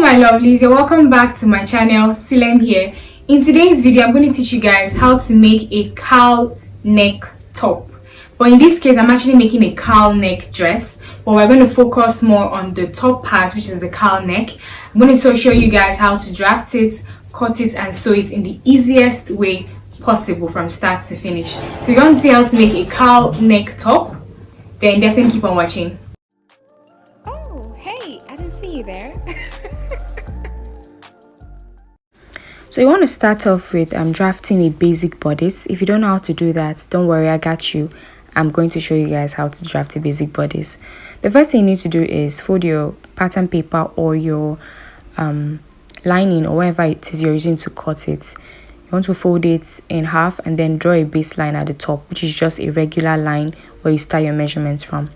my lovelies, you're welcome back to my channel. Silem here. In today's video I'm going to teach you guys how to make a cowl neck top, but in this case I'm actually making a cowl neck dress, but we're going to focus more on the top part, which is the cowl neck. I'm going to show you guys how to draft it, cut it and sew it in the easiest way possible from start to finish. So if you want to see how to make a cowl neck top, then definitely keep on watching. Oh, hey, I didn't see you there. So you want to start off with drafting a basic bodice. If you don't know how to do that, don't worry, I got you. I'm going to show you guys how to draft a basic bodice. The first thing you need to do is fold your pattern paper or your lining or whatever it is you're using to cut it. You want to fold it in half and then draw a baseline at the top, which is just a regular line where you start your measurements from.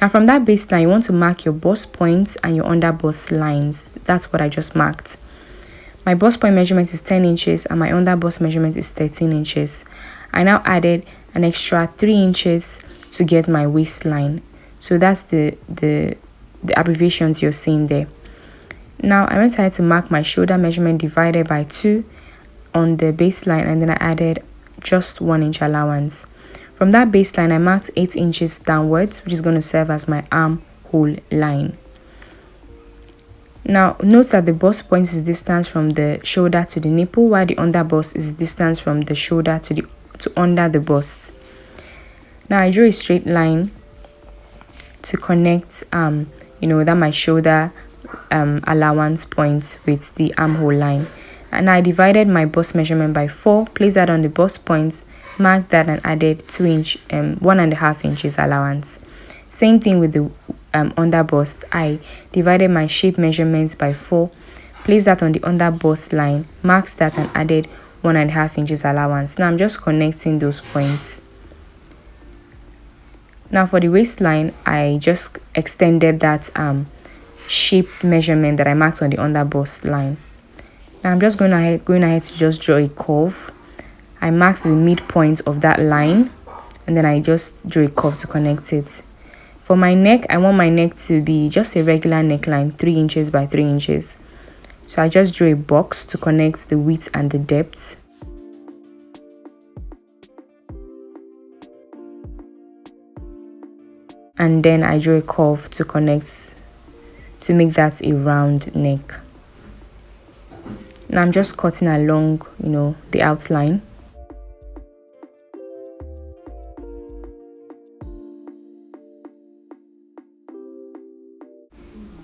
Now from that baseline, you want to mark your bust points and your under bust lines. That's what I just marked. My bust point measurement is 10 inches and my under bust measurement is 13 inches. I now added an extra 3 inches to get my waistline. So that's the abbreviations you're seeing there. Now I went ahead to mark my shoulder measurement divided by 2 on the baseline, and then I added just 1 inch allowance. From that baseline, I marked 8 inches downwards, which is going to serve as my armhole line. Now, note that the bust point is distance from the shoulder to the nipple, while the under bust is distance from the shoulder to under the bust. Now, I drew a straight line to connect, that my shoulder allowance points with the armhole line. And I divided my bust measurement by 4, placed that on the bust points, marked that and added 1.5 inches allowance. Same thing with the under bust. I divided my shape measurements by 4, placed that on the under bust line, marked that and added 1.5 inches allowance. Now I'm just connecting those points. Now for the waistline, I just extended that shape measurement that I marked on the under bust line. Now I'm just going ahead to just draw a curve. I marked the midpoint of that line and then I just drew a curve to connect it. For my neck, I want my neck to be just a regular neckline, 3 inches by 3 inches. So I just drew a box to connect the width and the depth. And then I drew a curve to connect, to make that a round neck. Now I'm just cutting along, the outline.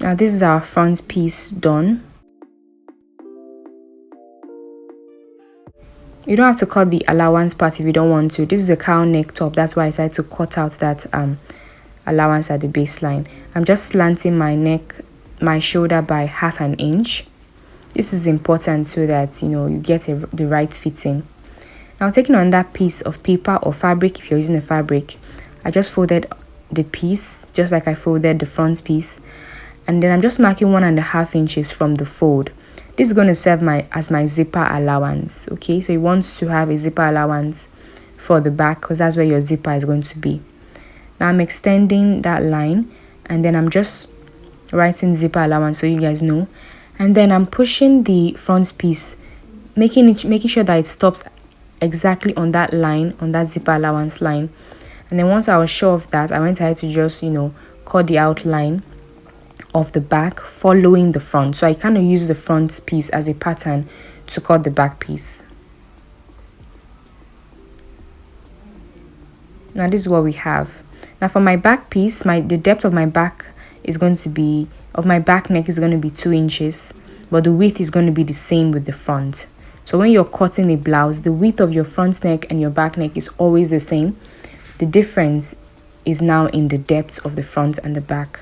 Now this is our front piece done. You don't have to cut the allowance part if you don't want to. This is a cowl neck top, that's why I decided to cut out that allowance at the baseline. I'm just slanting my shoulder by 1/2 inch. This is important so that you get the right fitting. Now taking on that piece of paper or fabric, if you're using a fabric, I just folded the piece just like I folded the front piece. And then I'm just marking 1.5 inches from the fold. This is going to serve as my zipper allowance. Okay, so you want to have a zipper allowance for the back because that's where your zipper is going to be. Now I'm extending that line and then I'm just writing zipper allowance so you guys know. And then I'm pushing the front piece, making sure that it stops exactly on that line, on that zipper allowance line. And then once I was sure of that, I went ahead to just cut the outline of the back following the front. So I kind of use the front piece as a pattern to cut the back piece. Now this is what we have. Now for my back piece, the depth of my back is going to be, of my back neck is going to be 2 inches, but the width is going to be the same with the front. So when you're cutting a blouse, the width of your front neck and your back neck is always the same. The difference is now in the depth of the front and the back.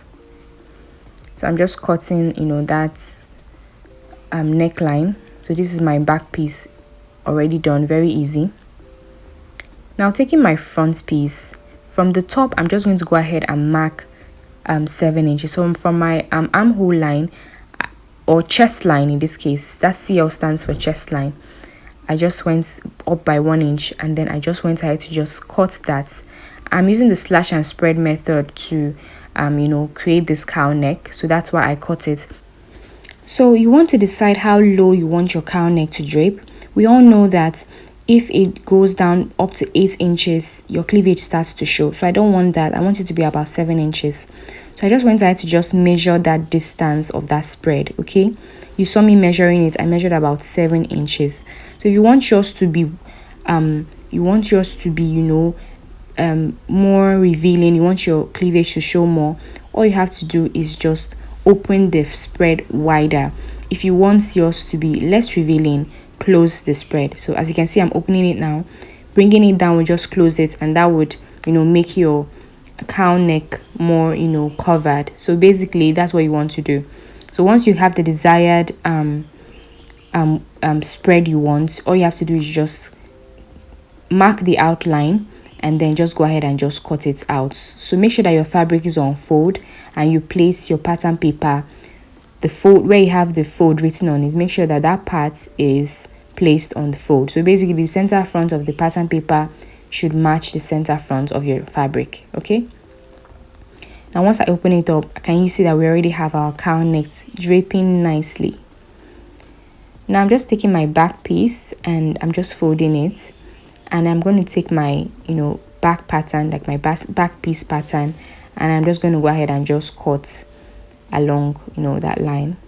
So I'm just cutting, that neckline. So this is my back piece already done, very easy. Now taking my front piece, from the top, I'm just going to go ahead and mark 7 inches. So from my armhole line or chest line in this case, that CL stands for chest line, I just went up by 1 inch and then I just went ahead to just cut that. I'm using the slash and spread method to create this cowl neck, so that's why I cut it. So you want to decide how low you want your cowl neck to drape. We all know that if it goes down up to 8 inches, your cleavage starts to show. So I don't want that. I want it to be about 7 inches. So I just went ahead to just measure that distance of that spread, okay? You saw me measuring it. I measured about 7 inches. So if you want yours to be, more revealing, you want your cleavage to show more, all you have to do is just open the spread wider. If you want yours to be less revealing, close the spread. So as you can see, I'm opening it now. Bringing it down will just close it, and that would make your cowl neck more covered. So basically that's what you want to do. So once you have the desired spread you want, all you have to do is just mark the outline and then just go ahead and just cut it out. So make sure that your fabric is on fold and you place your pattern paper, the fold where you have the fold written on it, make sure that that part is placed on the fold. So basically the center front of the pattern paper should match the center front of your fabric. Okay, now once I open it up, can you see that we already have our cowl neck draping nicely? Now I'm just taking my back piece and I'm just folding it, and I'm going to take my back pattern, like my back piece pattern, and I'm just going to go ahead and just cut along that line.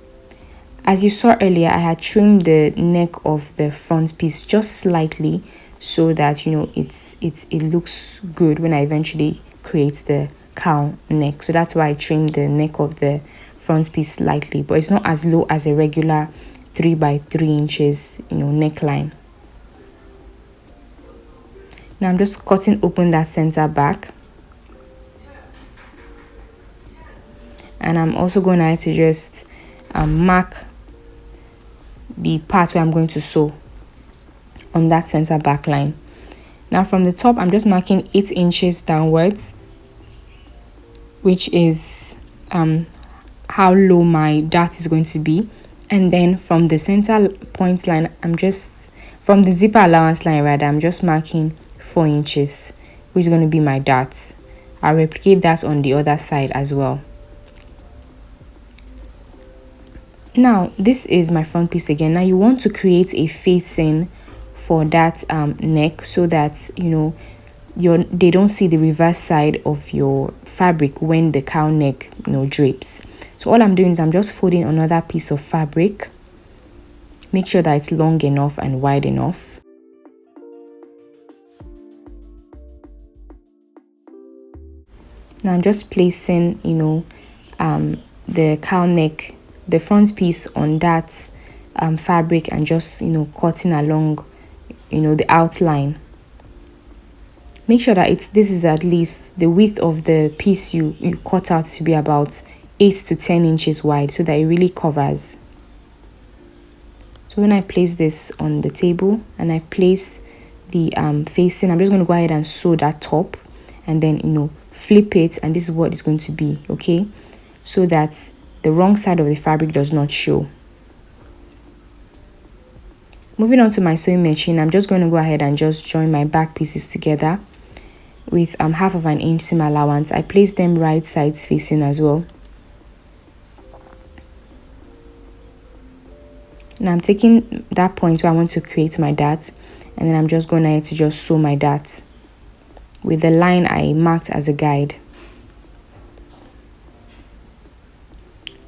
As you saw earlier, I had trimmed the neck of the front piece just slightly so that it looks good when I eventually create the cowl neck. So that's why I trimmed the neck of the front piece slightly, but it's not as low as a regular 3 by 3 inches neckline. Now I'm just cutting open that center back, and I'm also going to just mark the part where I'm going to sew on that center back line. Now from the top, I'm just marking 8 inches downwards, which is how low my dart is going to be. And then from the center point line, from the zipper allowance line rather, I'm just marking 4 inches, which is going to be my dart. I'll replicate that on the other side as well. Now this is my front piece again. Now you want to create a facing for that neck so that they don't see the reverse side of your fabric when the cowl neck drapes. So all I'm doing is I'm just folding another piece of fabric. Make sure that it's long enough and wide enough. Now I'm just placing the cowl neck, the front piece on that fabric, and just cutting along the outline. Make sure that this is at least the width of the piece you cut out to be about 8 to 10 inches wide, so that it really covers. So when I place this on the table and I place the facing, I'm just going to go ahead and sew that top and then flip it, and this is what it's going to be, okay, so that the wrong side of the fabric does not show. Moving on to my sewing machine, I'm just going to go ahead and just join my back pieces together with 1/2 inch seam allowance. I place them right sides facing as well. Now I'm taking that point where I want to create my dart, and then I'm just going to just sew my dart with the line I marked as a guide.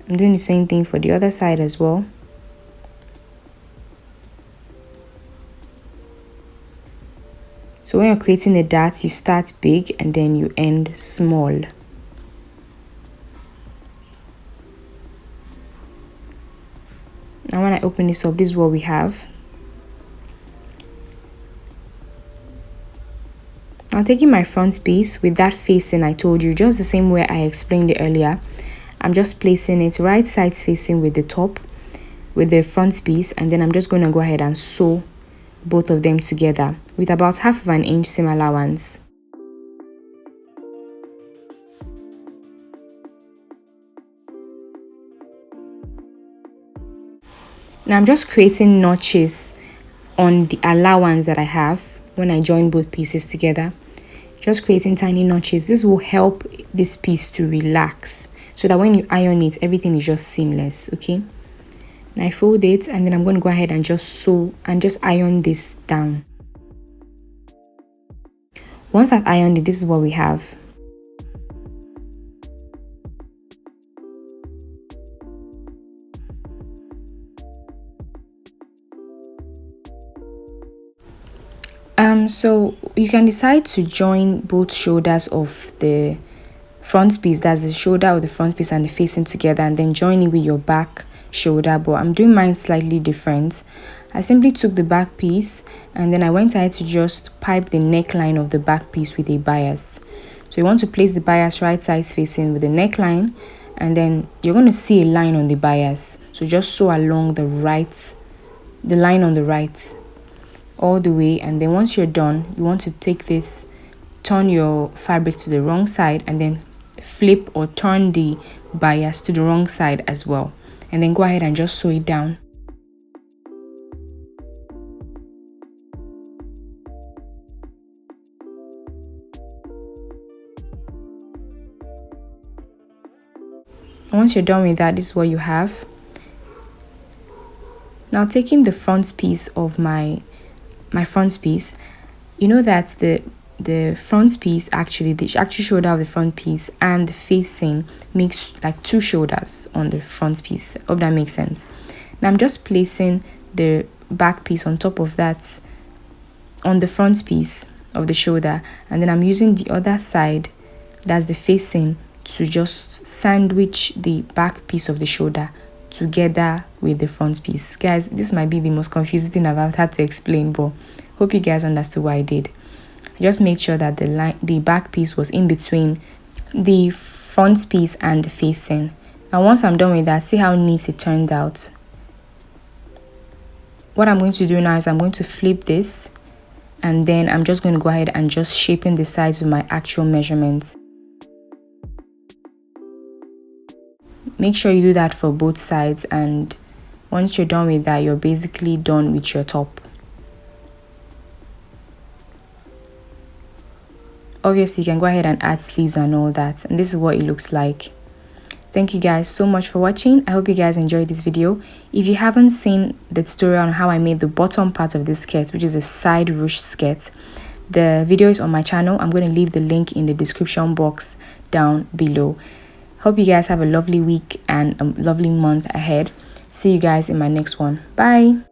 I'm doing the same thing for the other side as well. So when you're creating a dart, you start big and then you end small. Now when I open this up, this is what we have. Now taking my front piece with that facing I told you, just the same way I explained it earlier, I'm just placing it right sides facing with the top, with the front piece, and then I'm just going to go ahead and sew both of them together with about 1/2 inch seam allowance. Now I'm just creating notches on the allowance that I have when I join both pieces together. Just creating tiny notches. This will help this piece to relax so that when you iron it, everything is just seamless, okay? And I fold it, and then I'm going to go ahead and just sew and just iron this down. Once I've ironed it, this is what we have. So you can decide to join both shoulders of the front piece, that's the shoulder of the front piece and the facing together, and then join it with your back shoulder. But I'm doing mine slightly different. I simply took the back piece and then I went ahead to just pipe the neckline of the back piece with a bias. So you want to place the bias right side facing with the neckline, and then you're going to see a line on the bias. So just sew along the line on the right all the way, and then once you're done, you want to take this, turn your fabric to the wrong side, and then flip or turn the bias to the wrong side as well, and then go ahead and just sew it down. Once you're done with that, this is what you have. Now taking the front piece of my front piece, you know that the front piece, actually the actual shoulder of the front piece and the facing makes like two shoulders on the front piece. Hope that makes sense. Now I'm just placing the back piece on top of that, on the front piece of the shoulder, and then I'm using the other side, that's the facing, to just sandwich the back piece of the shoulder together with the front piece. Guys, this might be the most confusing thing I've had to explain, but hope you guys understood what I did. I just made sure that the back piece was in between the front piece and the facing. Now once I'm done with that, see how neat it turned out. What I'm going to do now is I'm going to flip this, and then I'm just going to go ahead and just shaping the sides with my actual measurements. Make sure you do that for both sides, and once you're done with that, you're basically done with your top. Obviously, you can go ahead and add sleeves and all that, and this is what it looks like. Thank you guys so much for watching. I hope you guys enjoyed this video. If you haven't seen the tutorial on how I made the bottom part of this skirt, which is a side ruched skirt, the video is on my channel. I'm going to leave the link in the description box down below. Hope you guys have a lovely week and a lovely month ahead. See you guys in my next one. Bye.